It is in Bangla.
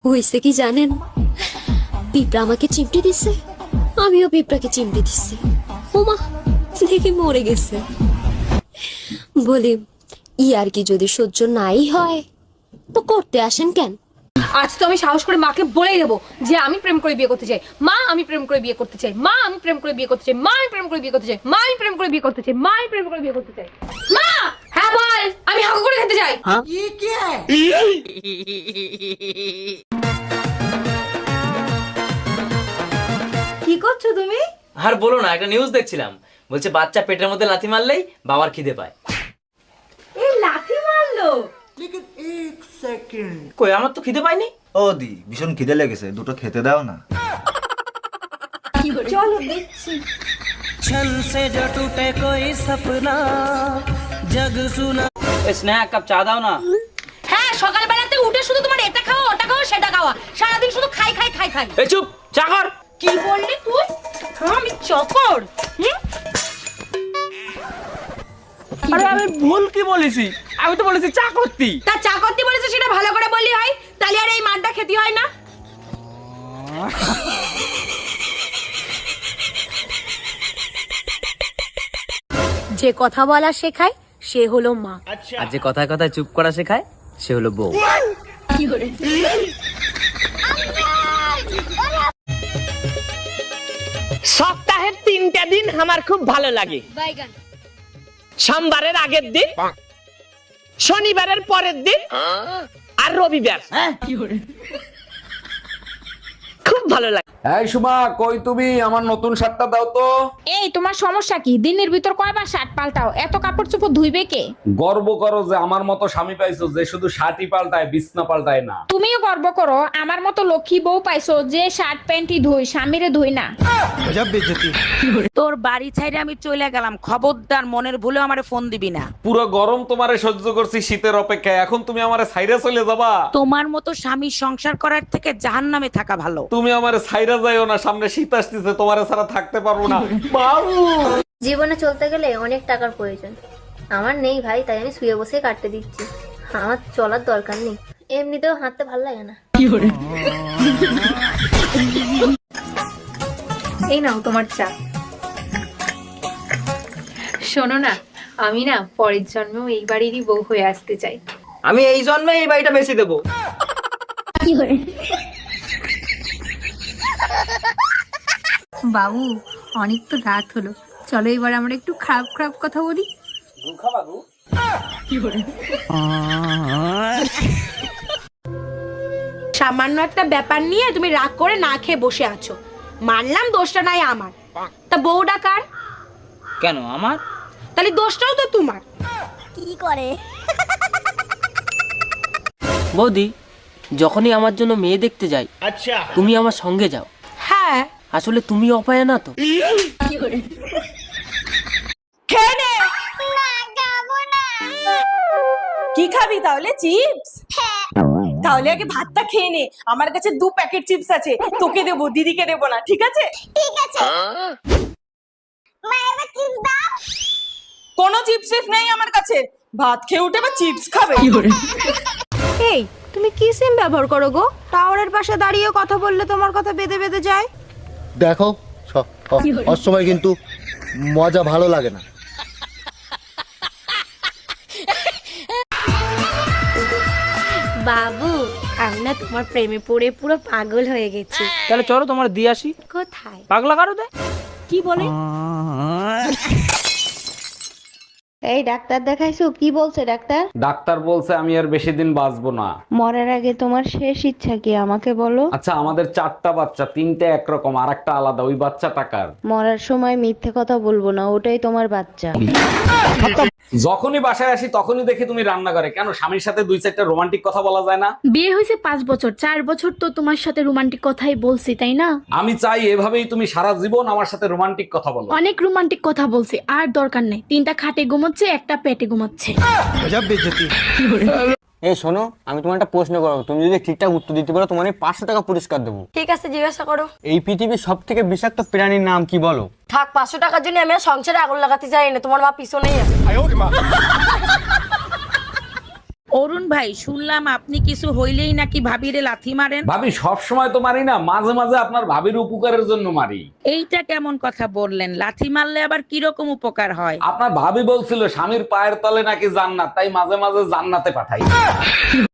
হয়েছে কি জানেন, পিঁপড়া আমাকে চিমটি দিচ্ছে, আমিও পিঁপড়াকে চিমটি দিচ্ছি। ওমা, দেখি মরে গেছে। বলি, আর কি যদি সহ্য নাই হয় তো করতে আসেন কেন? আজ তো আমি সাহস করে মাকে বলেই দেবো যে আমি প্রেম করে বিয়ে করতে চাই। মা, আমি প্রেম করে বিয়ে করতে চাই। মা, আমি প্রেম করে বিয়ে করতে চাই। মা, আমি প্রেম করে বিয়ে করতে চাই। মা, আমি প্রেম করে বিয়ে করতে চাই। মা, আমি প্রেম করে বিয়ে করতে চাই। মা, হ্যাঁ বল, আমি হাগু করে খেতে চাই। কি করছো তুমি? আর বলো না, একটা নিউজ দেখছিলাম, বলছে বাচ্চা পেটের মধ্যে লাথি মারলেই বাবার খিদে পায়। এই লাথি মারলো? কই, আমার তো খিদে পায়নি। ও দি, ভীষণ খিদে লেগেছে, দুটো খেতে দাও না। চলো দেখছি। এই স্নেহা, এক কাপ চা দাও না। হ্যাঁ, সকালবেলাতে উঠে শুধু তোমার এটা খাওয়া, ওটা খাওয়া, সেটা খাওয়া, সারাদিন শুধু খাই খাই খাই খাই। এই চুপ, চা কর। কি বললি তুই? হ্যাঁ, আমি চকর। আরে আমি ভুল কি বলেছি? আমি তো বলেছি চা করতি। তা চা করতে বলেছে সেটা ভালো করে বললি হয়, তাহলে আর এই মারটা খেতে হয় না। যে কথা বলা শেখায় সে হলো মা। আর যে কথায় কথায় চুপ করা শেখায় সে হলো বউ। সপ্তাহের 3টা দিন আমার খুব ভালো লাগে। সোমবারের আগের দিন, শনিবারের পরের দিন, আর রবিবার। খুব ভালো লাগে। এই সুমা, কই তুমি? আমার নতুন শার্টটা দাও তো। এই তোমার সমস্যা কি? দিনের ভিতর কয়বার শার্ট পাল্টাও? এত কাপড় চোপড় ধুইবে কে? গর্ব করো যে আমার মতো স্বামী পাইছো যে শুধু শার্টই পাল্টায়, বিছনা পাল্টায় না। তুমিও গর্ব করো আমার মতো লক্ষ্মী বউ পাইছো যে শার্ট প্যান্টই ধুই, স্বামীরে ধুই না। তোর বাড়ি ছাইরে আমি চলে গেলাম, খবরদার মনের ভুলে আমারে ফোন দিবি না। পুরো গরম তোমারে সহ্য করছি শীতের অপেক্ষায়, এখন তুমি আমারে ছাইরা চলে যাবা? তোমার মতো স্বামী সংসার করার থেকে জাহান্নামে থাকা ভালো। তুমি আমারে ছাইরা যাইও না, সামনে শীত আসতেছে, তোমারে ছাড়া থাকতে পারবো না। বাবু, জীবনে চলতে গেলে অনেক টাকার প্রয়োজন। আমার নেই ভাই, তাই আমি শুয়ে বসে কাটতে দিচ্ছি। আমার চলার দরকার নেই, এমনিতেও হাঁটতে ভালো লাগে না। এই নাও তোমার চা। শোনো না, আমি না পরের জন্মেও এই বাড়িরই বউ হয়ে আসতে চাই। আমি এই জন্মে এই বাড়িটা বেশি দেবো। বাবু, অনেক তো রাত হলো, চলো এবার আমরা একটু খারাপ খারাপ কথা বলি। সামান্য একটা ব্যাপার নিয়ে তুমি রাগ করে না খেয়ে বসে আছো। মানলাম দোষটা নাই আমার, তা বউটা কার? কেন আমার? তাহলে দোষটাও তো তোমার। বৌদি, যখনই আমার জন্য মেয়ে দেখতে যাই তুমি আমার সঙ্গে যাও। হ্যাঁ, আসলে তুমি অপায়া না তো? কি খাবি তাহলে? চিপস? তাহলে আগে ভাতটা খেয়ে নে, আমার কাছে 2 প্যাকেট চিপস আছে, তোকে দেবো, দিদিকে দেবো না, ঠিক আছে? কোনো চিপস নেই আমার কাছে, ভাত খেয়ে উঠে বা চিপস খাবে। এই তুমি কি সিম ব্যবহার করো গো? টাওয়ারের পাশে দাঁড়িয়ে কথা বললে তোমার কথা বেঁধে বেঁধে যায়। দেখো, অসময় কিন্তু মজা ভালো লাগে না। বাবু, আমি না তোমার প্রেমে পড়ে পুরো পাগল হয়ে গেছি। তাহলে চলো তোমার দিয়ে আসি। কোথায়? পাগলা কারো দে। কি বলে? এই ডাক্তার দেখাইছো? কি বলছে ডাক্তার? ডাক্তার বলছে আমি আর বেশি দিন বাঁচবো না। মরার আগে তোমার শেষ ইচ্ছা কি আমাকে বলো? আচ্ছা, আমাদের 4টা বাচ্চা, 3টে একরকম আর একটা আলাদা, ওই বাচ্চা টাকার। মরার সময় মিথ্যে কথা বলবো না, ওটাই তোমার বাচ্চা। যখনই বাসায় আসি তখনই দেখি তুমি রান্না করে। কেন, স্বামীর সাথে 2-4টা রোমান্টিক কথা বলা যায় না? বিয়ে হয়েছে 5 বছর, 4 বছর তো তোমার সাথে রোমান্টিক কথাই বলছি, তাই না? আমি চাই এভাবেই তুমি সারা জীবন আমার সাথে রোমান্টিক কথা বলো। অনেক রোমান্টিক কথা বলছি, আর দরকার নেই। 3টা খাটে ঘুমাচ্ছে, একটা পেটে ঘুমাচ্ছে। এই শোনো, আমি তোমার একটা প্রশ্ন করবো, তুমি যদি ঠিকঠাক উত্তর দিতে পারো তোমার 500 টাকা পুরস্কার দেবো। ঠিক আছে, জিজ্ঞাসা করো। এই পৃথিবীর সব থেকে বিষাক্ত প্রাণীর নাম কি বলো? থাক, 500 টাকার জন্য আমি আর সংসারে আগুন লাগাতে চাই না, তোমার মা পিছনেই আছে। অরুণ ভাই শুনলাম আপনি কিছু হইলেই নাকি ভাবিরে লাথি মারেন। ভাবি সব সময় তো মারি না, মাঝে মাঝে আপনার ভাবির উপকারের জন্য মারি। এইটা কেমন কথা বললেন? লাথি মারলে আবার কিরকম উপকার হয়? আপনার ভাবি বলছিল স্বামীর পায়ের তলে নাকি জান্নাত, তাই মাঝে মাঝে জান্নাতে পাঠাই।